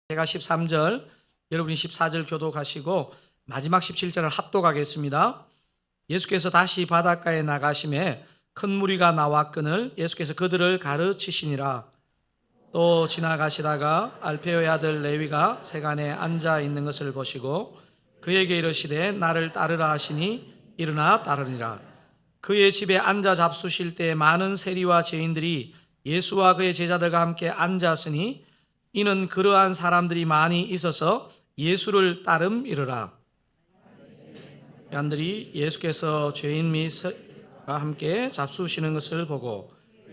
제가 13절, 여러분이 14절 교독하시고 마지막 17절을 합독하겠습니다. 예수께서 다시 바닷가에 나가심에 큰 무리가 나왔거늘 예수께서 그들을 가르치시니라. 또 지나가시다가 알페오의 아들 레위가 세간에 앉아 있는 것을 보시고 그에게 이르시되 나를 따르라 하시니 일어나 따르니라. 그의 집에 앉아 잡수실 때 많은 세리와 죄인들이 예수와 그의 제자들과 함께 앉았으니 이는 그러한 사람들이 많이 있어서 예수를 따름이르라. 양들이 예수께서 죄인 및과 함께 잡수시는 것을 보고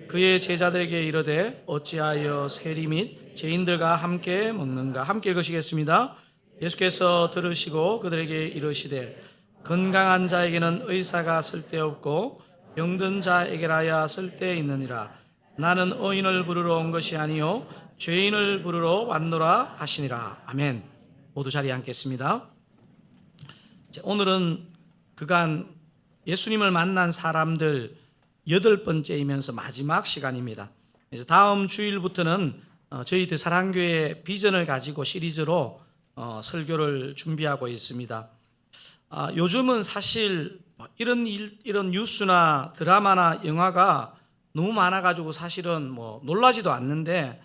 그의 제자들에게 이르되 어찌하여 세리 및 죄인들과 함께 먹는가. 함께 읽으시겠습니다. 예수께서 들으시고 그들에게 이르시되 건강한 자에게는 의사가 쓸데없고 병든 자에게라야 쓸데있느니라. 나는 의인을 부르러 온 것이 아니요 죄인을 부르러 왔노라 하시니라. 아멘. 모두 자리에 앉겠습니다. 오늘은 그간 예수님을 만난 사람들 8번째이면서 마지막 시간입니다. 그래서 다음 주일부터는 저희 사랑교회 비전을 가지고 시리즈로 설교를 준비하고 있습니다. 요즘은 사실 이런 뉴스나 드라마나 영화가 너무 많아가지고 사실은 놀라지도 않는데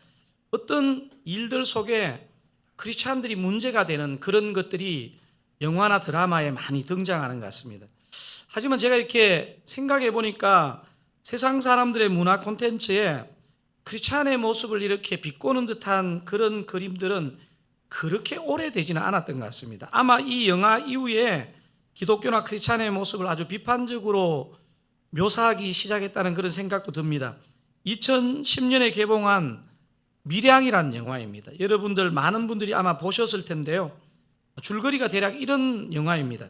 어떤 일들 속에 크리스찬들이 문제가 되는 그런 것들이 영화나 드라마에 많이 등장하는 것 같습니다. 하지만 제가 이렇게 생각해 보니까 세상 사람들의 문화 콘텐츠에 크리스찬의 모습을 이렇게 비꼬는 듯한 그런 그림들은 그렇게 오래되지는 않았던 것 같습니다. 아마 이 영화 이후에 기독교나 크리스찬의 모습을 아주 비판적으로 묘사하기 시작했다는 그런 생각도 듭니다. 2010년에 개봉한 밀양이라는 영화입니다. 여러분들 많은 분들이 아마 보셨을 텐데요. 줄거리가 대략 이런 영화입니다.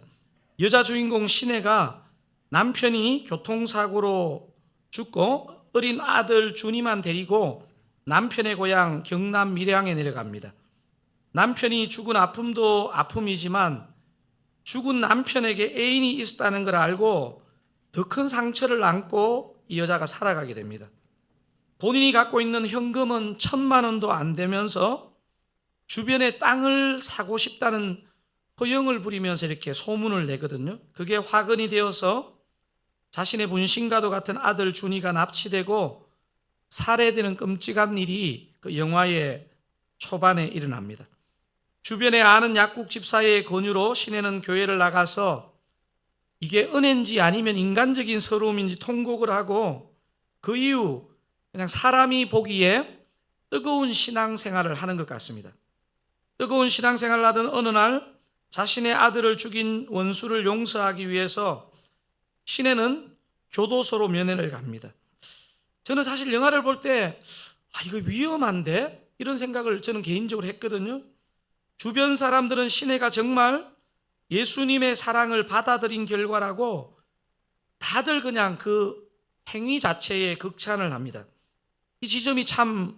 여자 주인공 신혜가 남편이 교통사고로 죽고 어린 아들 준이만 데리고 남편의 고향 경남 밀양에 내려갑니다. 남편이 죽은 아픔도 아픔이지만 죽은 남편에게 애인이 있었다는 걸 알고 더 큰 상처를 안고 이 여자가 살아가게 됩니다. 본인이 갖고 있는 현금은 1,000만 원도 안 되면서 주변에 땅을 사고 싶다는 허영을 부리면서 이렇게 소문을 내거든요. 그게 화근이 되어서 자신의 분신과도 같은 아들 준이가 납치되고 살해되는 끔찍한 일이 그 영화의 초반에 일어납니다. 주변에 아는 약국 집사의 권유로 신혜는 교회를 나가서 이게 은혜인지 아니면 인간적인 서러움인지 통곡을 하고 그 이후 그냥 사람이 보기에 뜨거운 신앙생활을 하는 것 같습니다. 뜨거운 신앙생활을 하던 어느 날 자신의 아들을 죽인 원수를 용서하기 위해서 신혜는 교도소로 면회를 갑니다. 저는 사실 영화를 볼 때 이거 위험한데? 이런 생각을 저는 개인적으로 했거든요. 주변 사람들은 신혜가 정말 예수님의 사랑을 받아들인 결과라고 다들 그냥 그 행위 자체에 극찬을 합니다. 이 지점이 참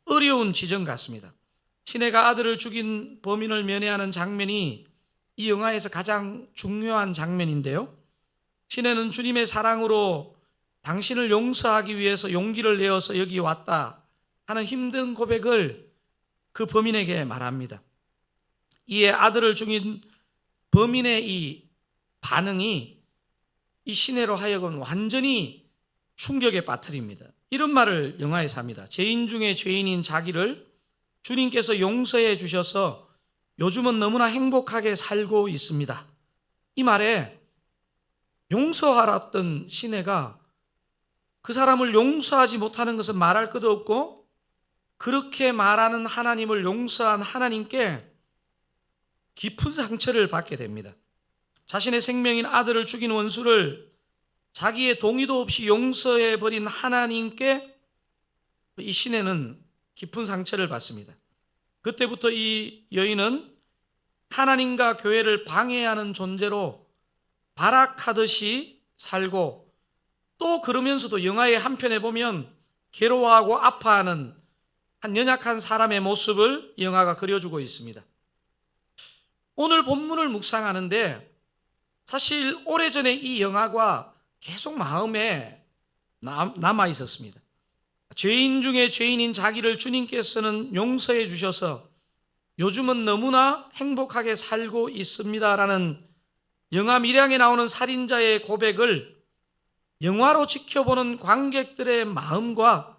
어려운 지점 같습니다. 신혜가 아들을 죽인 범인을 면회하는 장면이 이 영화에서 가장 중요한 장면인데요. 신혜는 주님의 사랑으로 당신을 용서하기 위해서 용기를 내어서 여기 왔다 하는 힘든 고백을 그 범인에게 말합니다. 이에 아들을 죽인 범인의 이 반응이 이 신혜로 하여금 완전히 충격에 빠뜨립니다. 이런 말을 영화에서 합니다. 죄인 중에 죄인인 자기를 주님께서 용서해 주셔서 요즘은 너무나 행복하게 살고 있습니다. 이 말에 용서하랬던 신혜가 그 사람을 용서하지 못하는 것은 말할 것도 없고 그렇게 말하는 하나님을 용서한 하나님께 깊은 상처를 받게 됩니다. 자신의 생명인 아들을 죽인 원수를 자기의 동의도 없이 용서해버린 하나님께 이 신혜는 깊은 상처를 받습니다. 그때부터 이 여인은 하나님과 교회를 방해하는 존재로 발악하듯이 살고 또 그러면서도 영화의 한편에 보면 괴로워하고 아파하는 한 연약한 사람의 모습을 영화가 그려주고 있습니다. 오늘 본문을 묵상하는데 사실 오래전에 이 영화가 계속 마음에 남아 있었습니다. 죄인 중에 죄인인 자기를 주님께서는 용서해 주셔서 요즘은 너무나 행복하게 살고 있습니다라는 영화 밀양에 나오는 살인자의 고백을 영화로 지켜보는 관객들의 마음과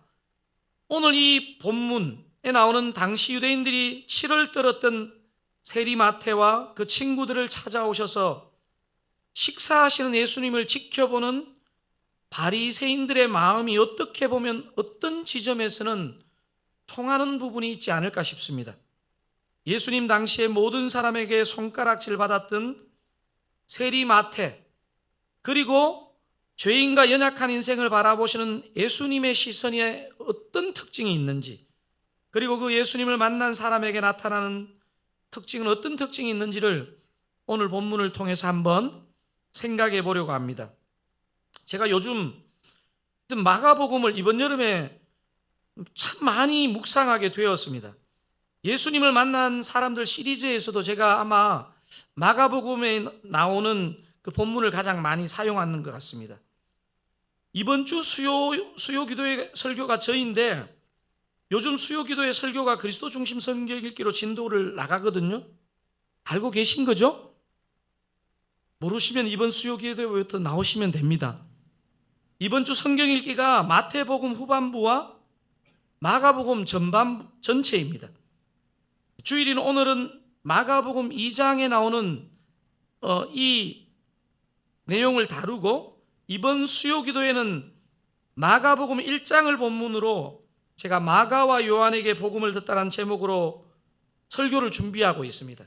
오늘 이 본문에 나오는 당시 유대인들이 치를 떨었던 세리마태와 그 친구들을 찾아오셔서 식사하시는 예수님을 지켜보는 바리새인들의 마음이 어떻게 보면 어떤 지점에서는 통하는 부분이 있지 않을까 싶습니다. 예수님 당시에 모든 사람에게 손가락질 받았던 세리마태, 그리고 죄인과 연약한 인생을 바라보시는 예수님의 시선에 어떤 특징이 있는지, 그리고 그 예수님을 만난 사람에게 나타나는 특징은 어떤 특징이 있는지를 오늘 본문을 통해서 한번 생각해 보려고 합니다. 제가 요즘 마가복음을 이번 여름에 참 많이 묵상하게 되었습니다. 예수님을 만난 사람들 시리즈에서도 제가 아마 마가복음에 나오는 그 본문을 가장 많이 사용하는 것 같습니다. 이번 주 수요 기도의 설교가 저인데, 요즘 수요 기도의 설교가 그리스도 중심 성경 읽기로 진도를 나가거든요. 알고 계신 거죠? 모르시면 이번 수요 기도부터 나오시면 됩니다. 이번 주 성경 읽기가 마태복음 후반부와 마가복음 전체입니다. 주일인 오늘은 마가복음 2장에 나오는 이 내용을 다루고, 이번 수요 기도에는 마가복음 1장을 본문으로 제가 마가와 요한에게 복음을 듣다라는 제목으로 설교를 준비하고 있습니다.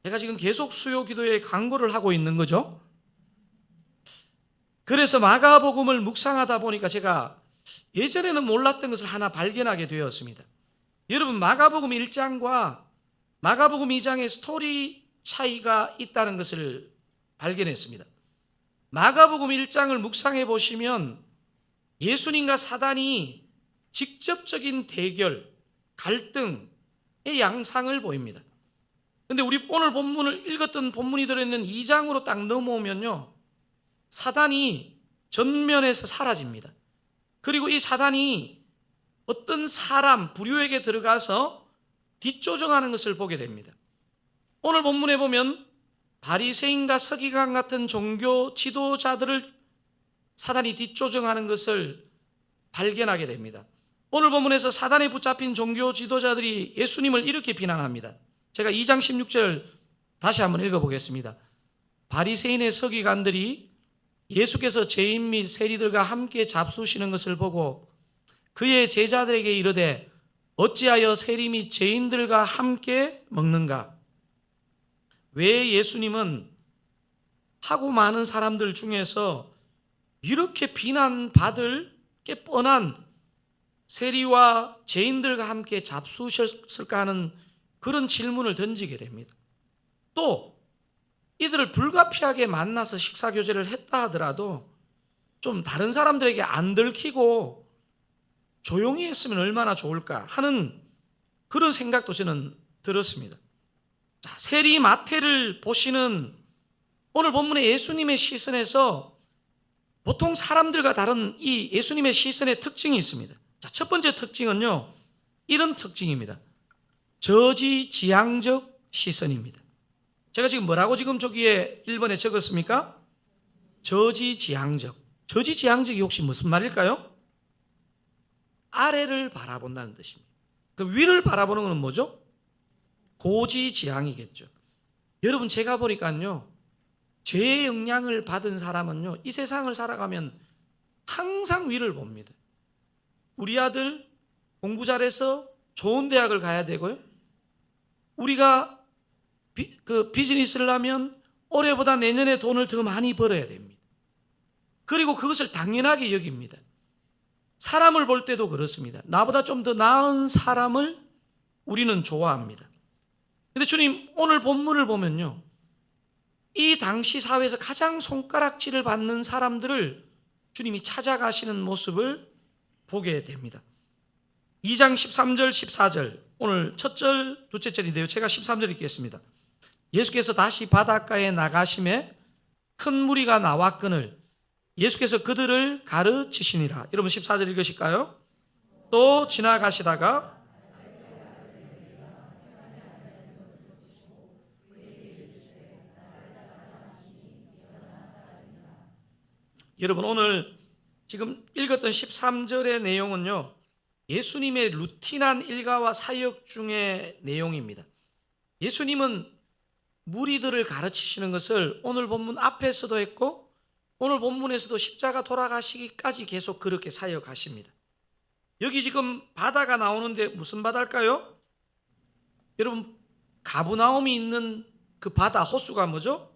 제가 지금 계속 수요 기도에 강구를 하고 있는 거죠. 그래서 마가복음을 묵상하다 보니까 제가 예전에는 몰랐던 것을 하나 발견하게 되었습니다. 여러분, 마가복음 1장과 마가복음 2장의 스토리 차이가 있다는 것을 발견했습니다. 마가복음 1장을 묵상해 보시면 예수님과 사단이 직접적인 대결, 갈등의 양상을 보입니다. 그런데 우리 오늘 본문을 읽었던 본문이 들어있는 2장으로 딱 넘어오면요, 사단이 전면에서 사라집니다. 그리고 이 사단이 어떤 사람, 부류에게 들어가서 뒷조정하는 것을 보게 됩니다. 오늘 본문에 보면 바리새인과 서기관 같은 종교 지도자들을 사단이 뒷조정하는 것을 발견하게 됩니다. 오늘 본문에서 사단에 붙잡힌 종교 지도자들이 예수님을 이렇게 비난합니다. 제가 2장 16절 다시 한번 읽어보겠습니다. 바리새인의 서기관들이 예수께서 죄인 및 세리들과 함께 잡수시는 것을 보고 그의 제자들에게 이르되 어찌하여 세리 및 죄인들과 함께 먹는가? 왜 예수님은 하고 많은 사람들 중에서 이렇게 비난받을 게 뻔한 세리와 죄인들과 함께 잡수셨을까 하는 그런 질문을 던지게 됩니다. 또 이들을 불가피하게 만나서 식사교제를 했다 하더라도 좀 다른 사람들에게 안 들키고 조용히 했으면 얼마나 좋을까 하는 그런 생각도 저는 들었습니다. 자, 세리 마태를 보시는 오늘 본문의 예수님의 시선에서 보통 사람들과 다른 이 예수님의 시선의 특징이 있습니다. 자, 첫 번째 특징은요, 이런 특징입니다. 저지지향적 시선입니다. 제가 지금 뭐라고 지금 저기에 1번에 적었습니까? 저지지향적. 저지지향적이 혹시 무슨 말일까요? 아래를 바라본다는 뜻입니다. 그럼 위를 바라보는 것은 뭐죠? 고지지향이겠죠. 여러분, 제가 보니까요, 죄의 영향을 받은 사람은요, 이 세상을 살아가면 항상 위를 봅니다. 우리 아들 공부 잘해서 좋은 대학을 가야 되고요, 우리가 비즈니스를 하면 올해보다 내년에 돈을 더 많이 벌어야 됩니다. 그리고 그것을 당연하게 여깁니다. 사람을 볼 때도 그렇습니다. 나보다 좀 더 나은 사람을 우리는 좋아합니다. 그런데 주님, 오늘 본문을 보면요, 이 당시 사회에서 가장 손가락질을 받는 사람들을 주님이 찾아가시는 모습을 보게 됩니다. 2장 13절 14절, 오늘 첫 절 둘째 절인데요, 제가 13절 읽겠습니다. 예수께서 다시 바닷가에 나가심에 큰 무리가 나왔거늘 예수께서 그들을 가르치시니라. 여러분 14절 읽으실까요? 또 지나가시다가 여러분 오늘 지금 읽었던 13절의 내용은요, 예수님의 루틴한 일가와 사역 중의 내용입니다. 예수님은 무리들을 가르치시는 것을 오늘 본문 앞에서도 했고 오늘 본문에서도 십자가 돌아가시기까지 계속 그렇게 사역하십니다. 여기 지금 바다가 나오는데 무슨 바다일까요? 여러분, 가브나움이 있는 그 바다 호수가 뭐죠?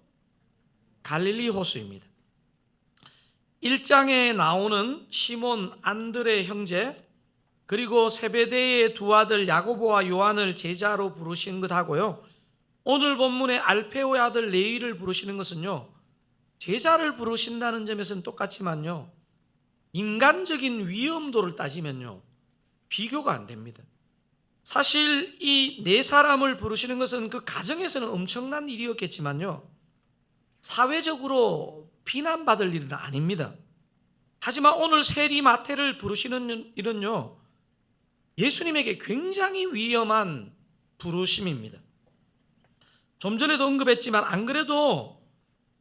갈릴리 호수입니다. 1장에 나오는 시몬 안드레 형제, 그리고 세베대의 두 아들 야고보와 요한을 제자로 부르신 것하고요, 오늘 본문의 알페오의 아들 레위를 부르시는 것은요, 제자를 부르신다는 점에서는 똑같지만요, 인간적인 위험도를 따지면요 비교가 안 됩니다. 사실 이 네 사람을 부르시는 것은 그 가정에서는 엄청난 일이었겠지만요, 사회적으로 비난받을 일은 아닙니다. 하지만 오늘 세리 마태를 부르시는 일은요, 예수님에게 굉장히 위험한 부르심입니다. 좀 전에도 언급했지만 안 그래도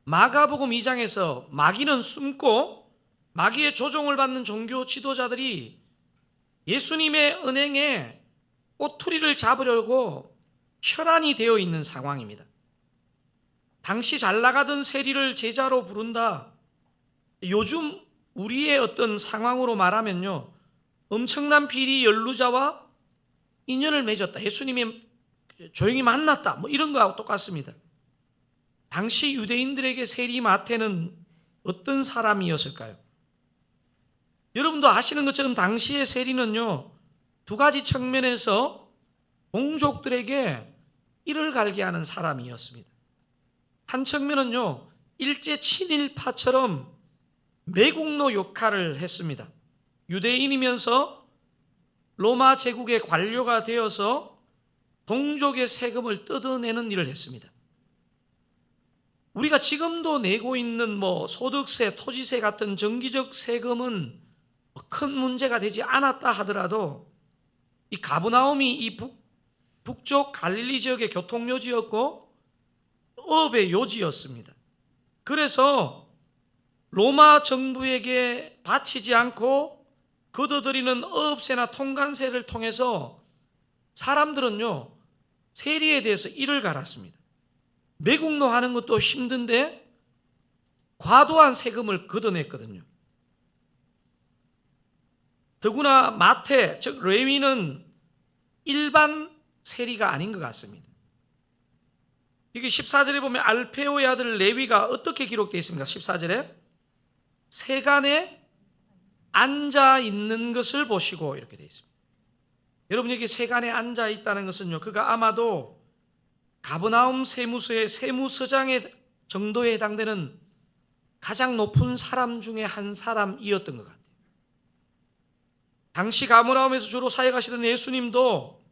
마가복음 2장에서 마귀는 숨고 마귀의 조종을 받는 종교 지도자들이 예수님의 은행에 꼬투리를 잡으려고 혈안이 되어 있는 상황입니다. 당시 잘 나가던 세리를 제자로 부른다, 요즘 우리의 어떤 상황으로 말하면요, 엄청난 비리 연루자와 인연을 맺었다, 예수님이 조용히 만났다, 뭐 이런 거하고 똑같습니다. 당시 유대인들에게 세리 마태는 어떤 사람이었을까요? 여러분도 아시는 것처럼 당시의 세리는요, 두 가지 측면에서 동족들에게 이를 갈게 하는 사람이었습니다. 한 측면은요, 일제 친일파처럼 매국노 역할을 했습니다. 유대인이면서 로마 제국의 관료가 되어서 동족의 세금을 뜯어내는 일을 했습니다. 우리가 지금도 내고 있는 소득세, 토지세 같은 정기적 세금은 큰 문제가 되지 않았다 하더라도 이 가브나움이 이 북쪽 갈릴리 지역의 교통요지였고 업의 요지였습니다. 그래서 로마 정부에게 바치지 않고 걷어들이는 업세나 통관세를 통해서 사람들은요, 세리에 대해서 이를 갈았습니다. 매국노 하는 것도 힘든데 과도한 세금을 걷어냈거든요. 더구나 마태, 즉 레위는 일반 세리가 아닌 것 같습니다. 여기 14절에 보면 알페오의 아들 레위가 어떻게 기록되어 있습니까? 14절에 세간에 앉아 있는 것을 보시고 이렇게 되어 있습니다. 여러분, 여기 세간에 앉아 있다는 것은요, 그가 아마도 가버나움 세무서의 세무서장의 정도에 해당되는 가장 높은 사람 중에 한 사람이었던 것 같아요. 당시 가버나움에서 주로 사역하시던 예수님도,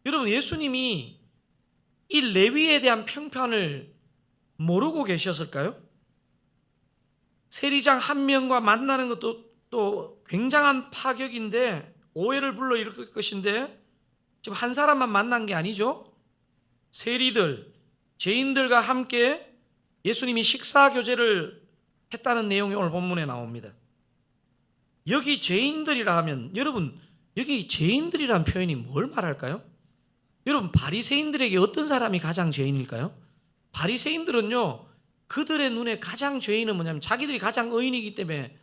여러분, 예수님이 이 레위에 대한 평판을 모르고 계셨을까요? 세리장 한 명과 만나는 것도 또 굉장한 파격인데, 오해를 불러일으킬 것인데 지금 한 사람만 만난 게 아니죠. 세리들, 죄인들과 함께 예수님이 식사 교제를 했다는 내용이 오늘 본문에 나옵니다. 여기 죄인들이라 하면, 여러분, 여기 죄인들이라는 표현이 뭘 말할까요? 여러분, 바리새인들에게 어떤 사람이 가장 죄인일까요? 바리새인들은요, 그들의 눈에 가장 죄인은 뭐냐면 자기들이 가장 의인이기 때문에,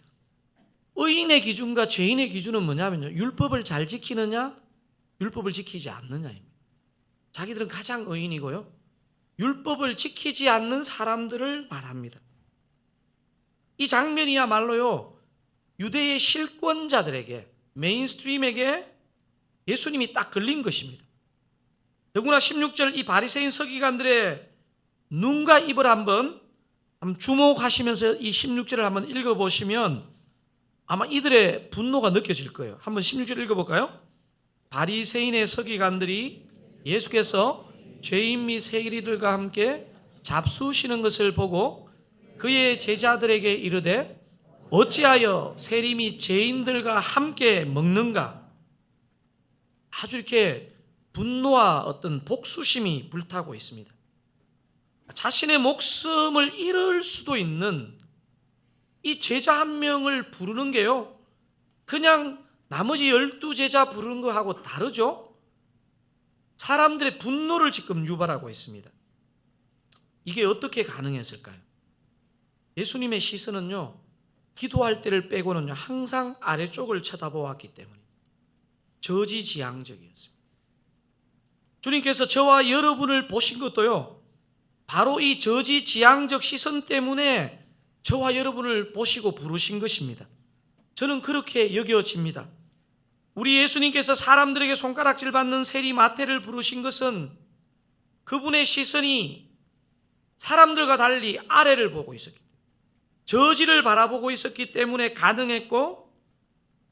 의인의 기준과 죄인의 기준은 뭐냐면요, 율법을 잘 지키느냐, 율법을 지키지 않느냐입니다. 자기들은 가장 의인이고요, 율법을 지키지 않는 사람들을 말합니다. 이 장면이야말로요, 유대의 실권자들에게, 메인스트림에게 예수님이 딱 걸린 것입니다. 더구나 16절 이 바리새인 서기관들의 눈과 입을 한번 주목하시면서 이 16절을 한번 읽어보시면 아마 이들의 분노가 느껴질 거예요. 한번 16절 읽어볼까요? 바리새인의 서기관들이 예수께서 죄인 및 세리들과 함께 잡수시는 것을 보고 그의 제자들에게 이르되 어찌하여 세리 및 죄인들과 함께 먹는가? 아주 이렇게 분노와 어떤 복수심이 불타고 있습니다. 자신의 목숨을 잃을 수도 있는 이 제자 한 명을 부르는 게요, 그냥 나머지 12제자 부르는 거하고 다르죠. 사람들의 분노를 지금 유발하고 있습니다. 이게 어떻게 가능했을까요? 예수님의 시선은요, 기도할 때를 빼고는요 항상 아래쪽을 쳐다보았기 때문에 저지지향적이었습니다. 주님께서 저와 여러분을 보신 것도요, 바로 이 저지지향적 시선 때문에 저와 여러분을 보시고 부르신 것입니다. 저는 그렇게 여겨집니다. 우리 예수님께서 사람들에게 손가락질 받는 세리 마태를 부르신 것은 그분의 시선이 사람들과 달리 아래를 보고 있었기 때문에, 저지를 바라보고 있었기 때문에 가능했고,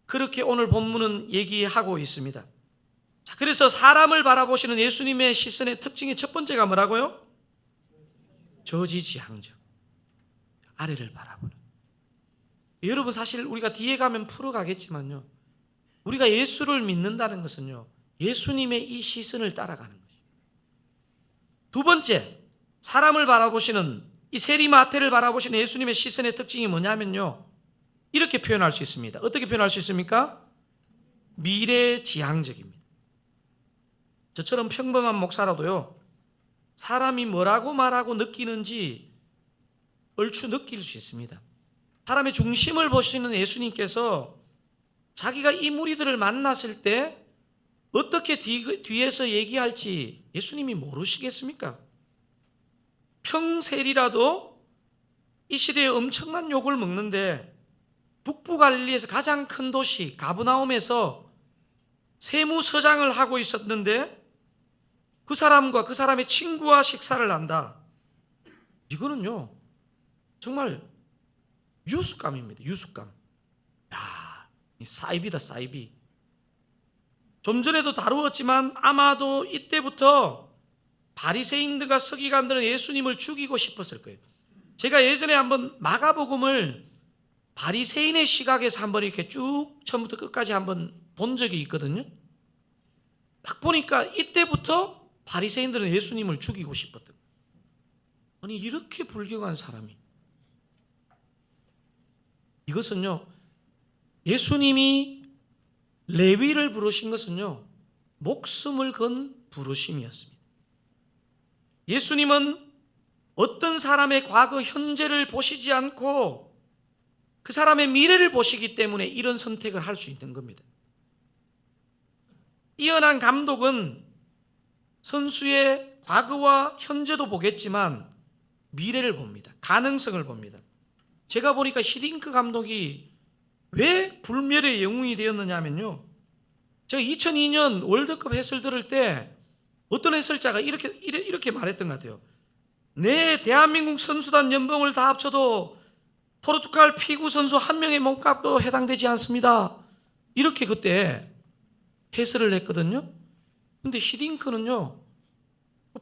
그렇게 오늘 본문은 얘기하고 있습니다. 자, 그래서 사람을 바라보시는 예수님의 시선의 특징의 첫 번째가 뭐라고요? 저지지향적, 아래를 바라보는. 여러분, 사실 우리가 뒤에 가면 풀어가겠지만요, 우리가 예수를 믿는다는 것은요, 예수님의 이 시선을 따라가는 것이에요. 두 번째, 사람을 바라보시는 이 세리마태를 바라보시는 예수님의 시선의 특징이 뭐냐면요, 이렇게 표현할 수 있습니다. 어떻게 표현할 수 있습니까? 미래지향적입니다. 저처럼 평범한 목사라도요, 사람이 뭐라고 말하고 느끼는지 얼추 느낄 수 있습니다. 사람의 중심을 보시는 예수님께서 자기가 이 무리들을 만났을 때 어떻게 뒤에서 얘기할지 예수님이 모르시겠습니까? 평세리라도 이 시대에 엄청난 욕을 먹는데, 북부 갈릴리에서 가장 큰 도시 가브나움에서 세무서장을 하고 있었는데 그 사람과 그 사람의 친구와 식사를 한다. 이거는요 정말 유수감입니다. 유수감. 야, 사이비다, 사이비. 좀 전에도 다루었지만 아마도 이때부터 바리새인들과 서기관들은 예수님을 죽이고 싶었을 거예요. 제가 예전에 한번 마가복음을 바리새인의 시각에서 한번 이렇게 쭉 처음부터 끝까지 한번 본 적이 있거든요. 딱 보니까 이때부터 바리새인들은 예수님을 죽이고 싶었던 거예요. 아니, 이렇게 불경한 사람이. 이것은요, 예수님이 레위를 부르신 것은요, 목숨을 건 부르심이었습니다. 예수님은 어떤 사람의 과거, 현재를 보시지 않고 그 사람의 미래를 보시기 때문에 이런 선택을 할 수 있는 겁니다. 뛰어난 감독은 선수의 과거와 현재도 보겠지만 미래를 봅니다. 가능성을 봅니다. 제가 보니까 히딩크 감독이 왜 불멸의 영웅이 되었느냐 하면요, 제가 2002년 월드컵 해설 들을 때 어떤 해설자가 이렇게 말했던 것 같아요. 내 대한민국 선수단 연봉을 다 합쳐도 포르투갈 피구 선수 한 명의 몸값도 해당되지 않습니다. 이렇게 그때 해설을 했거든요. 근데 히딩크는요,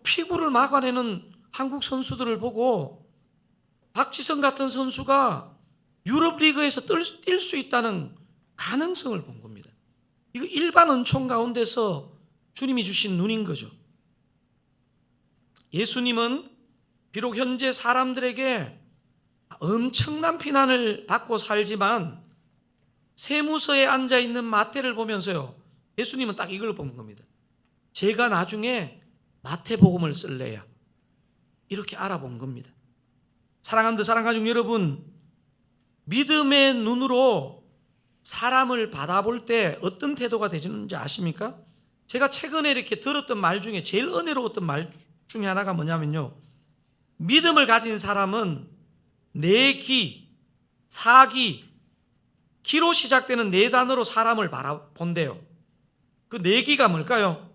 피구를 막아내는 한국 선수들을 보고 박지성 같은 선수가 유럽 리그에서 뛸 수 있다는 가능성을 본 겁니다. 이거 일반 은총 가운데서 주님이 주신 눈인 거죠. 예수님은 비록 현재 사람들에게 엄청난 비난을 받고 살지만 세무서에 앉아있는 마태를 보면서요, 예수님은 딱 이걸 본 겁니다. 제가 나중에 마태복음을 쓸래야, 이렇게 알아본 겁니다. 사랑하는 사랑가족 여러분, 믿음의 눈으로 사람을 바라볼 때 어떤 태도가 되시는지 아십니까? 제가 최근에 이렇게 들었던 말 중에 제일 은혜로웠던 말 중에 하나가 뭐냐면요, 믿음을 가진 사람은 내기, 사기, 기로 시작되는 네 단어로 사람을 바라본대요. 그 내기가 뭘까요?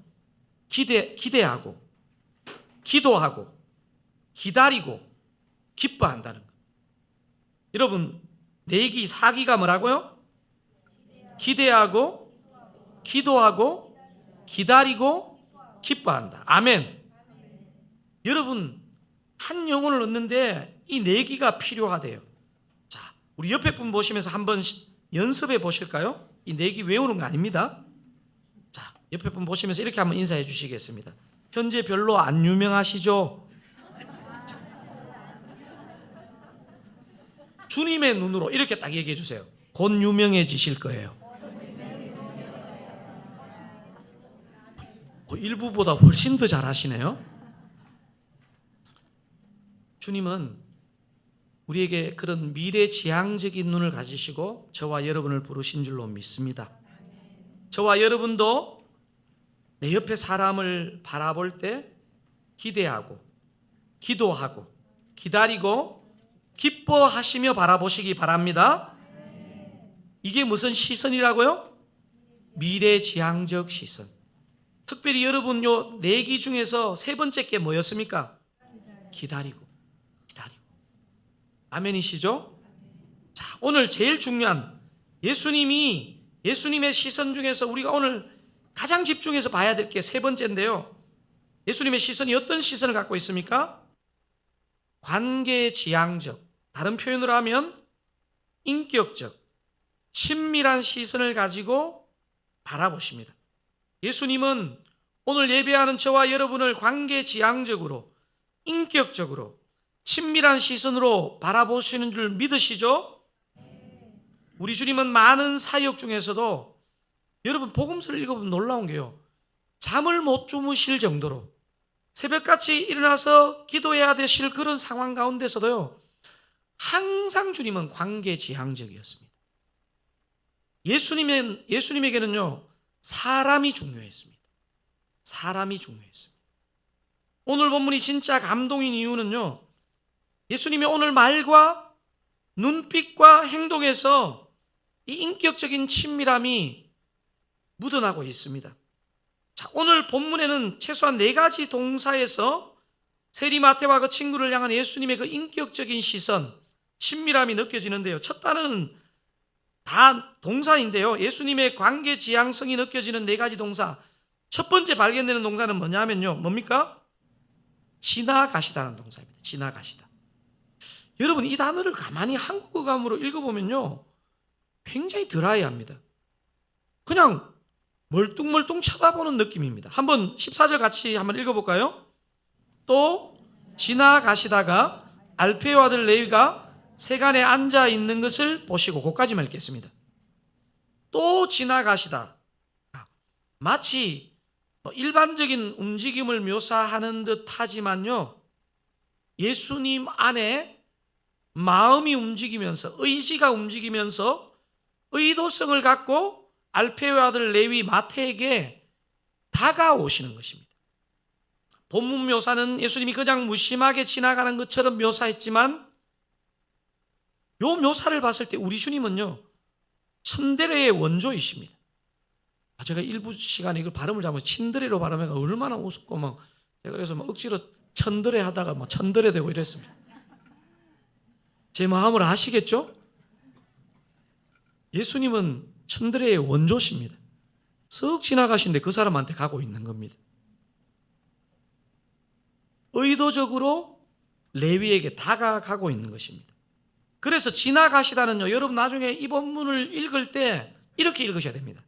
기대하고, 기도하고, 기다리고, 기뻐한다는 거. 여러분, 내기, 사기가 뭐라고요? 기대하고, 기도하고, 기다리고, 기뻐한다. 아멘. 여러분, 한 영혼을 얻는데 이 내기가 필요하대요. 자, 우리 옆에 분 보시면서 한번 연습해 보실까요? 이 내기 외우는 거 아닙니다. 자, 옆에 분 보시면서 이렇게 한번 인사해 주시겠습니다. 현재 별로 안 유명하시죠? 예수님의 눈으로 이렇게 딱 얘기해 주세요. 곧 유명해지실 거예요. 일부보다 훨씬 더 잘하시네요. 주님은 우리에게 그런 미래지향적인 눈을 가지시고 저와 여러분을 부르신 줄로 믿습니다. 저와 여러분도 내 옆에 사람을 바라볼 때 기대하고 기도하고 기다리고 기뻐하시며 바라보시기 바랍니다. 이게 무슨 시선이라고요? 미래지향적 시선. 특별히 여러분 요 내기 중에서 세 번째 게 뭐였습니까? 기다리고. 아멘이시죠? 자, 오늘 제일 중요한 예수님의 시선 중에서 우리가 오늘 가장 집중해서 봐야 될 게 세 번째인데요. 예수님의 시선이 어떤 시선을 갖고 있습니까? 관계지향적, 다른 표현으로 하면 인격적, 친밀한 시선을 가지고 바라보십니다. 예수님은 오늘 예배하는 저와 여러분을 관계지향적으로, 인격적으로, 친밀한 시선으로 바라보시는 줄 믿으시죠? 우리 주님은 많은 사역 중에서도 여러분 복음서를 읽어보면 놀라운 게요, 잠을 못 주무실 정도로 새벽같이 일어나서 기도해야 되실 그런 상황 가운데서도요, 항상 주님은 관계지향적이었습니다. 예수님에게는요, 사람이 중요했습니다. 사람이 중요했습니다. 오늘 본문이 진짜 감동인 이유는요, 예수님이 오늘 말과 눈빛과 행동에서 이 인격적인 친밀함이 묻어나고 있습니다. 자, 오늘 본문에는 최소한 4가지 동사에서 세리마태와 그 친구를 향한 예수님의 그 인격적인 시선, 친밀함이 느껴지는데요. 첫 단어는 다 동사인데요. 예수님의 관계 지향성이 느껴지는 4가지 동사. 첫 번째 발견되는 동사는 뭐냐면요, 뭡니까? 지나가시다는 동사입니다. 지나가시다. 여러분, 이 단어를 가만히 한국어감으로 읽어보면요, 굉장히 드라이합니다. 그냥 멀뚱멀뚱 쳐다보는 느낌입니다. 한번 14절 같이 한번 읽어볼까요? 또 지나가시다가 알페오 아들 레위가 세간에 앉아 있는 것을 보시고, 거기까지만 읽겠습니다. 또 지나가시다. 마치 일반적인 움직임을 묘사하는 듯 하지만요, 예수님 안에 마음이 움직이면서, 의지가 움직이면서 의도성을 갖고 알페오 아들 레위 마태에게 다가오시는 것입니다. 본문 묘사는 예수님이 그냥 무심하게 지나가는 것처럼 묘사했지만, 요 묘사를 봤을 때 우리 주님은요, 천데레의 원조이십니다. 제가 일부 시간에 이걸 발음을 잘못 친드레로 발음해가 얼마나 우습고 막, 제가 그래서 막 억지로 천드레 하다가 막 천드레 되고 이랬습니다. 제 마음을 아시겠죠? 예수님은 천드레의 원조십니다. 쓱 지나가신데 그 사람한테 가고 있는 겁니다. 의도적으로 레위에게 다가가고 있는 것입니다. 그래서 지나가시다는요, 여러분 나중에 이 본문을 읽을 때 이렇게 읽으셔야 됩니다.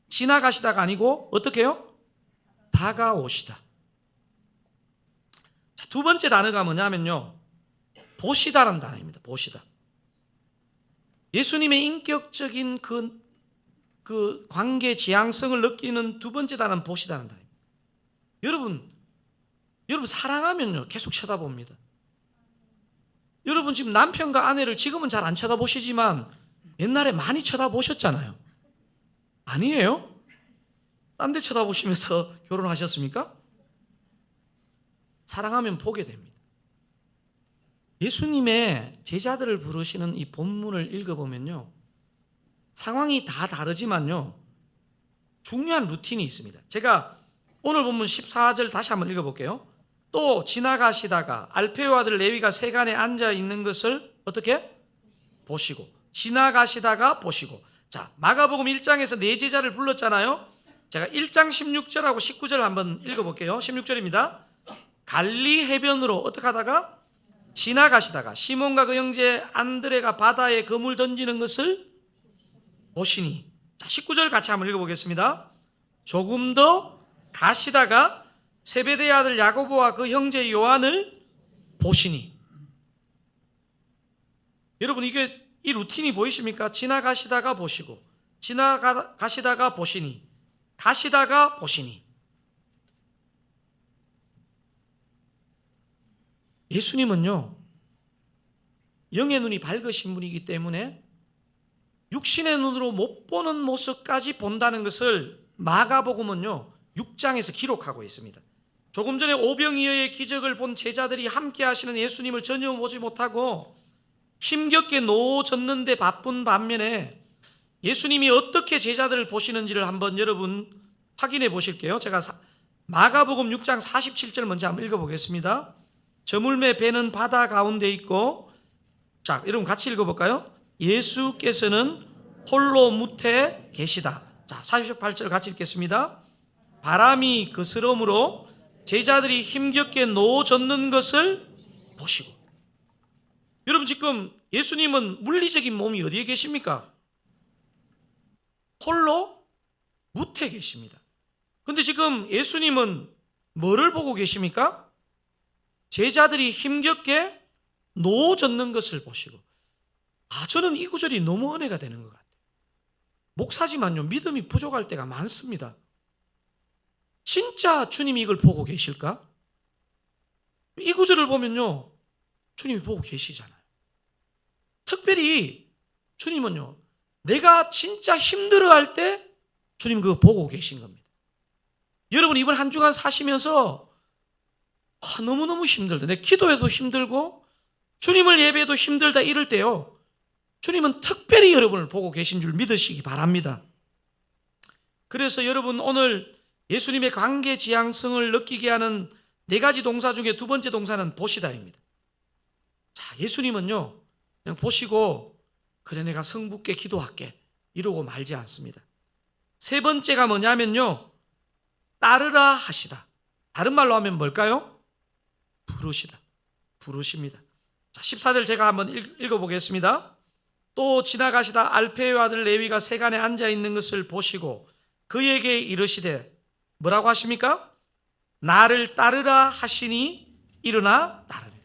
지나가시다가 아니고 어떻게 해요? 다가오시다. 자, 두 번째 단어가 뭐냐면요, 보시다라는 단어입니다. 보시다. 예수님의 인격적인 그 관계 지향성을 느끼는 두 번째 단어는 보시다는 단어입니다. 여러분 사랑하면요, 계속 쳐다봅니다. 여러분 지금 남편과 아내를 지금은 잘 안 쳐다보시지만 옛날에 많이 쳐다보셨잖아요. 아니에요? 딴 데 쳐다보시면서 결혼하셨습니까? 사랑하면 보게 됩니다. 예수님의 제자들을 부르시는 이 본문을 읽어보면요, 상황이 다 다르지만요, 중요한 루틴이 있습니다. 제가 오늘 본문 14절 다시 한번 읽어볼게요. 또 지나가시다가 알페오 아들 레위가 세간에 앉아 있는 것을 어떻게? 보시고. 지나가시다가 보시고. 자, 마가복음 1장에서 4제자를 불렀잖아요. 제가 1장 16절하고 19절 한번 읽어볼게요. 16절입니다. 갈리 해변으로 어떻게 하다가? 지나가시다가 시몬과 그 형제 안드레가 바다에 그물 던지는 것을 보시니. 자, 19절 같이 한번 읽어보겠습니다. 조금 더 가시다가 세베대의 아들 야고보와 그 형제 요한을 보시니. 여러분, 이게 이 루틴이 보이십니까? 지나가시다가 보시고, 지나가시다가 보시니, 가시다가 보시니. 예수님은요, 영의 눈이 밝으신 분이기 때문에 육신의 눈으로 못 보는 모습까지 본다는 것을 마가복음은요 6장에서 기록하고 있습니다. 조금 전에 오병이어의 기적을 본 제자들이 함께 하시는 예수님을 전혀 보지 못하고 힘겹게 노젓는데 바쁜 반면에 예수님이 어떻게 제자들을 보시는지를 한번 여러분 확인해 보실게요. 제가 마가복음 6장 47절 먼저 한번 읽어보겠습니다. 저물매 배는 바다 가운데 있고, 자, 여러분 같이 읽어볼까요? 예수께서는 홀로 무태 계시다. 자, 48절 같이 읽겠습니다. 바람이 그스름으로 제자들이 힘겹게 노젓는 것을 보시고. 여러분, 지금 예수님은 물리적인 몸이 어디에 계십니까? 홀로 무태 계십니다. 그런데 지금 예수님은 뭐를 보고 계십니까? 제자들이 힘겹게 노젓는 것을 보시고. 저는 이 구절이 너무 은혜가 되는 것 같아요. 목사지만요, 믿음이 부족할 때가 많습니다. 진짜 주님이 이걸 보고 계실까? 이 구절을 보면요, 주님이 보고 계시잖아요. 특별히 주님은요, 내가 진짜 힘들어할 때 주님 그거 보고 계신 겁니다. 여러분, 이번 한 주간 사시면서 너무너무 힘들다, 내 기도해도 힘들고 주님을 예배해도 힘들다 이럴 때요, 주님은 특별히 여러분을 보고 계신 줄 믿으시기 바랍니다. 그래서 여러분, 오늘 예수님의 관계 지향성을 느끼게 하는 4가지 동사 중에 두 번째 동사는 보시다입니다. 자, 예수님은요 그냥 보시고 그래 내가 성부께 기도할게 이러고 말지 않습니다. 세 번째가 뭐냐면요, 따르라 하시다. 다른 말로 하면 뭘까요? 부르십니다. 자, 14절 제가 한번 읽어보겠습니다. 또 지나가시다 알페의 아들 레위가 세간에 앉아있는 것을 보시고 그에게 이르시되, 뭐라고 하십니까? 나를 따르라 하시니 일어나 따르리라.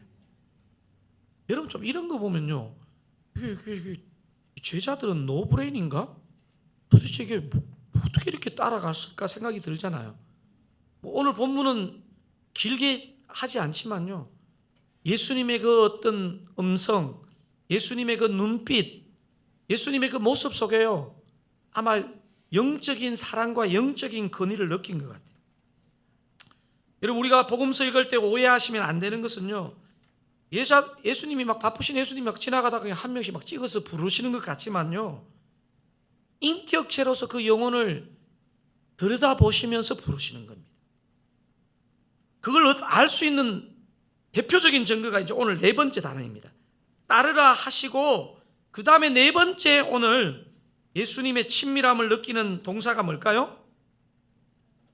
여러분, 좀 이런 거 보면요, 이게 제자들은 노브레인인가? 도대체 이게 어떻게 이렇게 따라갔을까 생각이 들잖아요. 오늘 본문은 길게 하지 않지만요, 예수님의 그 어떤 음성, 예수님의 그 눈빛, 예수님의 그 모습 속에요, 아마 영적인 사랑과 영적인 건의를 느낀 것 같아요. 여러분, 우리가 복음서 읽을 때 오해하시면 안 되는 것은요, 예수님이 막 바쁘신 예수님이 막 지나가다가 그냥 한 명씩 막 찍어서 부르시는 것 같지만요, 인격체로서 그 영혼을 들여다보시면서 부르시는 겁니다. 그걸 알 수 있는 대표적인 증거가 이제 오늘 4번째 단어입니다. 따르라 하시고, 그 다음에 4번째 오늘 예수님의 친밀함을 느끼는 동사가 뭘까요?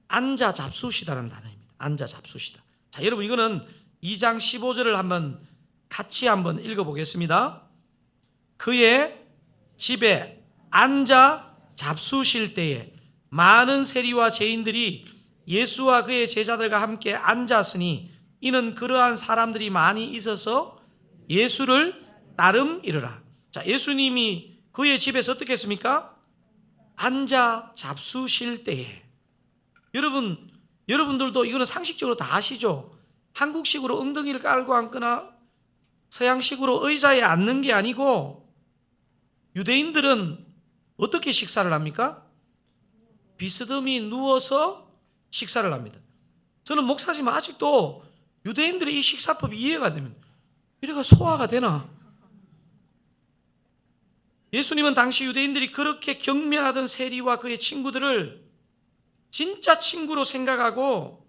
앉아 잡수시다라는 단어입니다. 앉아 잡수시다. 자, 여러분, 이거는 2장 15절을 같이 한번 읽어보겠습니다. 그의 집에 앉아 잡수실 때에 많은 세리와 죄인들이 예수와 그의 제자들과 함께 앉았으니 이는 그러한 사람들이 많이 있어서 예수를 따름이르라. 자, 예수님이 그의 집에서 어떻게 했습니까? 앉아 잡수실 때에. 여러분들도 이거는 상식적으로 다 아시죠? 한국식으로 엉덩이를 깔고 앉거나 서양식으로 의자에 앉는 게 아니고, 유대인들은 어떻게 식사를 합니까? 비스듬히 누워서 식사를 합니다. 저는 목사지만 아직도 유대인들의 이 식사법이 이해가 됩니다. 이래가 소화가 되나? 예수님은 당시 유대인들이 그렇게 경멸하던 세리와 그의 친구들을 진짜 친구로 생각하고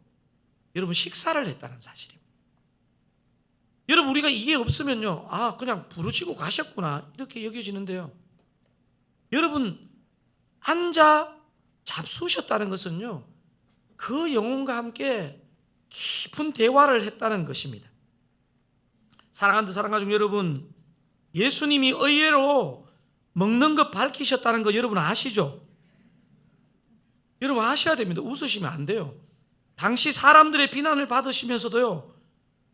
여러분 식사를 했다는 사실입니다. 여러분, 우리가 이게 없으면요, 그냥 부르시고 가셨구나 이렇게 여겨지는데요, 여러분, 앉아 잡수셨다는 것은요, 그 영혼과 함께 깊은 대화를 했다는 것입니다. 사랑하는 사랑가족 여러분, 예수님이 의외로 먹는 것 밝히셨다는 거 여러분 아시죠? 여러분 아셔야 됩니다. 웃으시면 안 돼요. 당시 사람들의 비난을 받으시면서도요,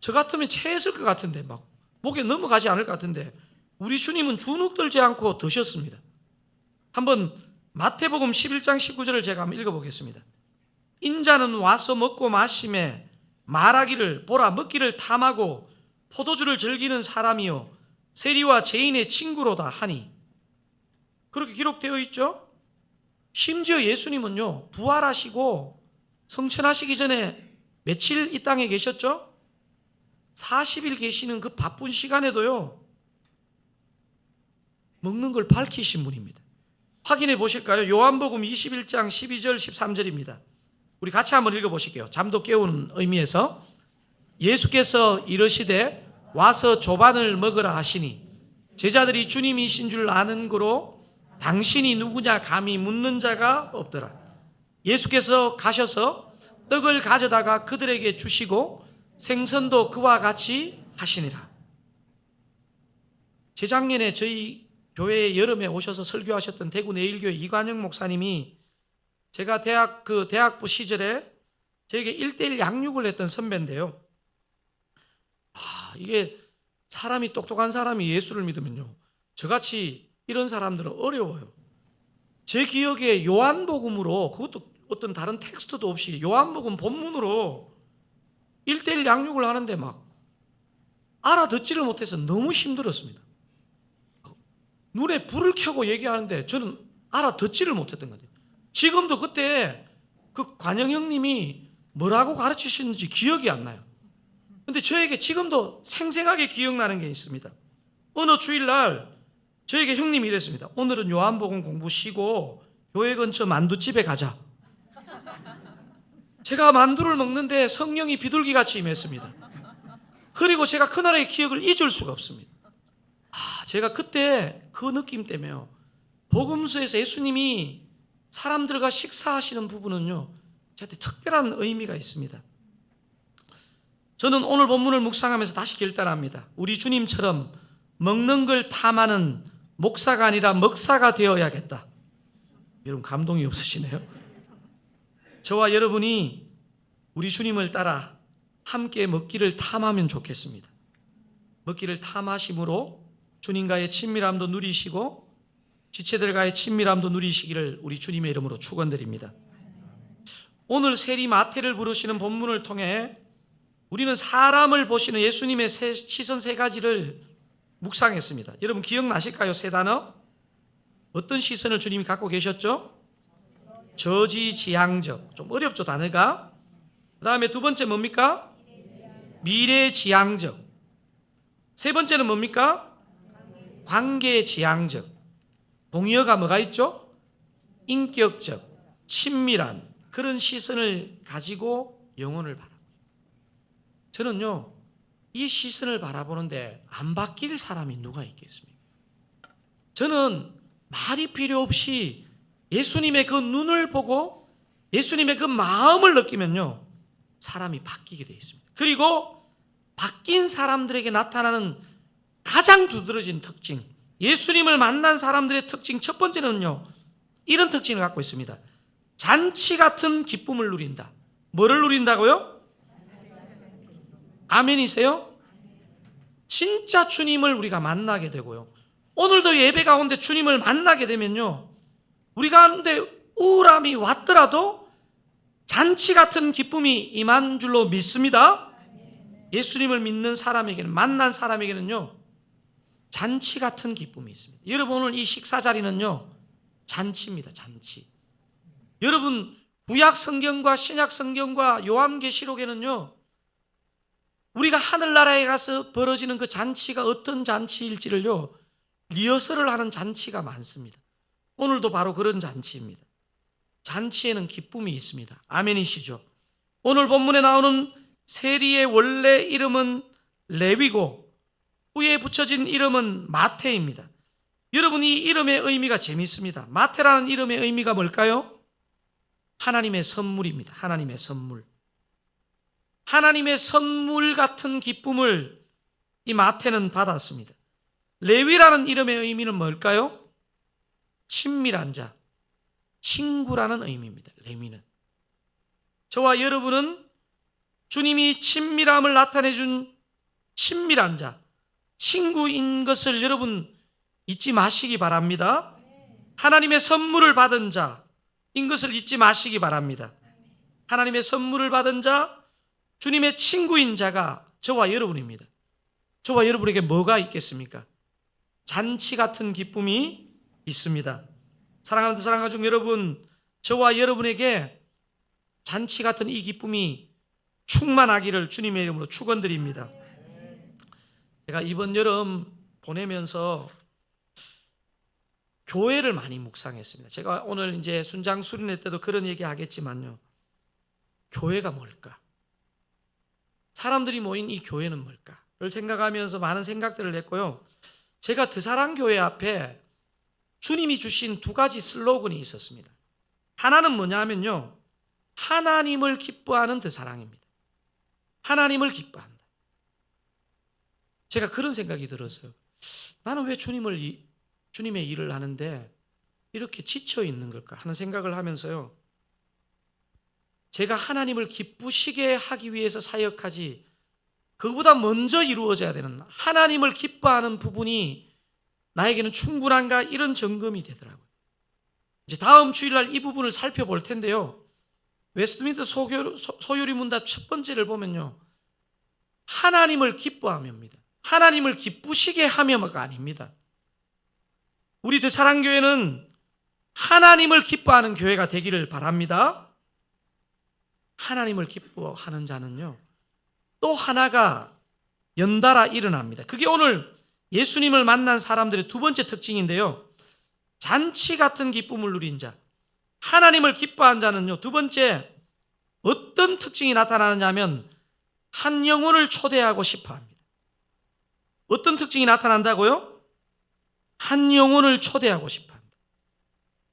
저 같으면 체했을 것 같은데, 막 목에 넘어가지 않을 것 같은데, 우리 주님은 주눅 들지 않고 드셨습니다. 한번 마태복음 11장 19절을 제가 한번 읽어보겠습니다. 인자는 와서 먹고 마시매 말하기를 보라 먹기를 탐하고 포도주를 즐기는 사람이요 세리와 죄인의 친구로다 하니, 그렇게 기록되어 있죠. 심지어 예수님은요 부활하시고 성천하시기 전에 며칠 이 땅에 계셨죠? 40일 계시는 그 바쁜 시간에도요 먹는 걸 밝히신 분입니다. 확인해 보실까요? 요한복음 21장 12절 13절입니다. 우리 같이 한번 읽어보실게요. 잠도 깨우는 의미에서. 예수께서 이르시되 와서 조반을 먹으라 하시니 제자들이 주님이신 줄 아는 고로 당신이 누구냐 감히 묻는 자가 없더라. 예수께서 가셔서 떡을 가져다가 그들에게 주시고 생선도 그와 같이 하시니라. 재작년에 저희 교회에 여름에 오셔서 설교하셨던 대구 내일교회 이관영 목사님이 제가 대학부 시절에 저에게 1:1 양육을 했던 선배인데요. 이게 사람이 똑똑한 사람이 예수를 믿으면요 저같이 이런 사람들은 어려워요. 제 기억에 요한복음으로, 그것도 어떤 다른 텍스트도 없이 요한복음 본문으로 1:1 양육을 하는데 막 알아듣지를 못해서 너무 힘들었습니다. 눈에 불을 켜고 얘기하는데 저는 알아듣지를 못했던 거예요. 지금도 그때 그 관영 형님이 뭐라고 가르치시는지 기억이 안 나요. 근데 저에게 지금도 생생하게 기억나는 게 있습니다. 어느 주일날 저에게 형님이 이랬습니다. 오늘은 요한복음 공부 쉬고 교회 근처 만두집에 가자. 제가 만두를 먹는데 성령이 비둘기같이 임했습니다. 그리고 제가 그날의 기억을 잊을 수가 없습니다. 제가 그때 그 느낌 때문에요 복음서에서 예수님이 사람들과 식사하시는 부분은요 저한테 특별한 의미가 있습니다. 저는 오늘 본문을 묵상하면서 다시 결단합니다. 우리 주님처럼 먹는 걸 탐하는 목사가 아니라 먹사가 되어야겠다. 여러분 감동이 없으시네요. 저와 여러분이 우리 주님을 따라 함께 먹기를 탐하면 좋겠습니다. 먹기를 탐하심으로 주님과의 친밀함도 누리시고 지체들과의 친밀함도 누리시기를 우리 주님의 이름으로 축원드립니다. 오늘 세리 마태를 부르시는 본문을 통해 우리는 사람을 보시는 예수님의 시선 세 가지를 묵상했습니다. 여러분 기억나실까요? 세 단어. 어떤 시선을 주님이 갖고 계셨죠? 저지지향적. 좀 어렵죠 단어가. 그 다음에 두 번째 뭡니까? 미래지향적. 세 번째는 뭡니까? 관계지향적. 동의어가 뭐가 있죠? 인격적, 친밀한 그런 시선을 가지고 영혼을 바라보죠. 저는요 이 시선을 바라보는데 안 바뀔 사람이 누가 있겠습니까? 저는 말이 필요 없이 예수님의 그 눈을 보고 예수님의 그 마음을 느끼면요 사람이 바뀌게 되어 있습니다. 그리고 바뀐 사람들에게 나타나는 가장 두드러진 특징, 예수님을 만난 사람들의 특징 첫 번째는요 이런 특징을 갖고 있습니다. 잔치 같은 기쁨을 누린다. 뭐를 누린다고요? 아멘이세요? 진짜 주님을 우리가 만나게 되고요. 오늘도 예배 가운데 주님을 만나게 되면요 우리 가운데 우울함이 왔더라도 잔치 같은 기쁨이 임한 줄로 믿습니다. 예수님을 믿는 사람에게는, 만난 사람에게는요 잔치 같은 기쁨이 있습니다. 여러분 오늘 이 식사 자리는요 잔치입니다. 잔치. 여러분 구약 성경과 신약 성경과 요한계시록에는요 우리가 하늘나라에 가서 벌어지는 그 잔치가 어떤 잔치일지를요 리허설을 하는 잔치가 많습니다. 오늘도 바로 그런 잔치입니다. 잔치에는 기쁨이 있습니다. 아멘이시죠? 오늘 본문에 나오는 세리의 원래 이름은 레위고 후에 붙여진 이름은 마태입니다. 여러분 이 이름의 의미가 재밌습니다. 마태라는 이름의 의미가 뭘까요? 하나님의 선물입니다. 하나님의 선물. 하나님의 선물 같은 기쁨을 이 마태는 받았습니다. 레위라는 이름의 의미는 뭘까요? 친밀한 자, 친구라는 의미입니다. 레위는. 저와 여러분은 주님이 친밀함을 나타내준 친밀한 자, 친구인 것을 여러분 잊지 마시기 바랍니다. 하나님의 선물을 받은 자인 것을 잊지 마시기 바랍니다. 하나님의 선물을 받은 자, 주님의 친구인 자가 저와 여러분입니다. 저와 여러분에게 뭐가 있겠습니까? 잔치 같은 기쁨이 있습니다. 사랑하는 사랑하는 가족 여러분, 저와 여러분에게 잔치 같은 이 기쁨이 충만하기를 주님의 이름으로 축원드립니다. 제가 이번 여름 보내면서 교회를 많이 묵상했습니다. 제가 오늘 이제 순장 수련회 때도 그런 얘기 하겠지만요. 교회가 뭘까? 사람들이 모인 이 교회는 뭘까를 생각하면서 많은 생각들을 했고요. 제가 드사랑교회 앞에 주님이 주신 두 가지 슬로건이 있었습니다. 하나는 뭐냐면요. 하나님을 기뻐하는 드사랑입니다. 하나님을 기뻐한다. 제가 그런 생각이 들었어요. 나는 왜 주님의 일을 하는데 이렇게 지쳐 있는 걸까 하는 생각을 하면서요. 제가 하나님을 기쁘시게 하기 위해서 사역하지 그보다 먼저 이루어져야 되는 하나님을 기뻐하는 부분이 나에게는 충분한가 이런 점검이 되더라고요. 이제 다음 주일날 이 부분을 살펴볼 텐데요. 웨스트민스터 소요리 문답 첫 번째를 보면요. 하나님을 기뻐하며입니다. 하나님을 기쁘시게 하며가 아닙니다. 우리 드사랑교회는 하나님을 기뻐하는 교회가 되기를 바랍니다. 하나님을 기뻐하는 자는요. 또 하나가 연달아 일어납니다. 그게 오늘 예수님을 만난 사람들의 두 번째 특징인데요. 잔치 같은 기쁨을 누린 자, 하나님을 기뻐한 자는요. 두 번째 어떤 특징이 나타나느냐면 한 영혼을 초대하고 싶어 합니다. 어떤 특징이 나타난다고요? 한 영혼을 초대하고 싶어 합니다.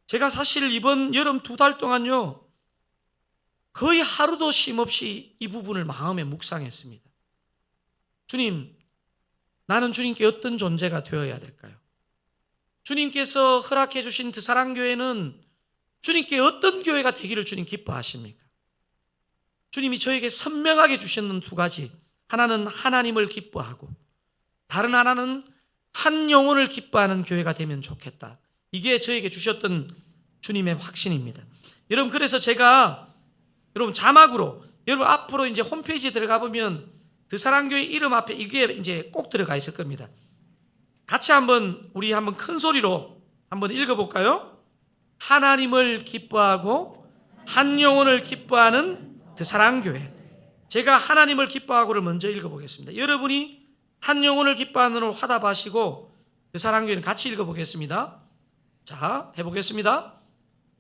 제가 사실 이번 여름 2달 동안요. 거의 하루도 쉼없이 이 부분을 마음에 묵상했습니다. 주님, 나는 주님께 어떤 존재가 되어야 될까요? 주님께서 허락해 주신 드사랑교회는 주님께 어떤 교회가 되기를 주님 기뻐하십니까? 주님이 저에게 선명하게 주셨는 두 가지. 하나는 하나님을 기뻐하고 다른 하나는 한 영혼을 기뻐하는 교회가 되면 좋겠다. 이게 저에게 주셨던 주님의 확신입니다. 여러분, 그래서 제가 여러분 자막으로 여러분 앞으로 이제 홈페이지에 들어가 보면 드사랑교회 이름 앞에 이게 이제 꼭 들어가 있을 겁니다. 같이 우리 한번 큰 소리로 한번 읽어볼까요? 하나님을 기뻐하고 한 영혼을 기뻐하는 드사랑교회. 제가 하나님을 기뻐하고를 먼저 읽어보겠습니다. 여러분이 한 영혼을 기뻐하는으로 화답하시고 드사랑교회는 같이 읽어보겠습니다. 자, 해보겠습니다.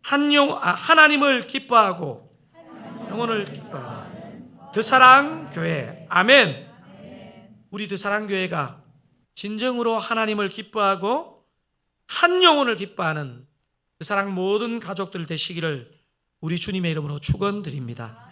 하나님을 기뻐하고 영혼을 기뻐하는 드사랑교회. 아멘. 우리 드사랑교회가 진정으로 하나님을 기뻐하고 한 영혼을 기뻐하는 드사랑 모든 가족들 되시기를 우리 주님의 이름으로 축원드립니다.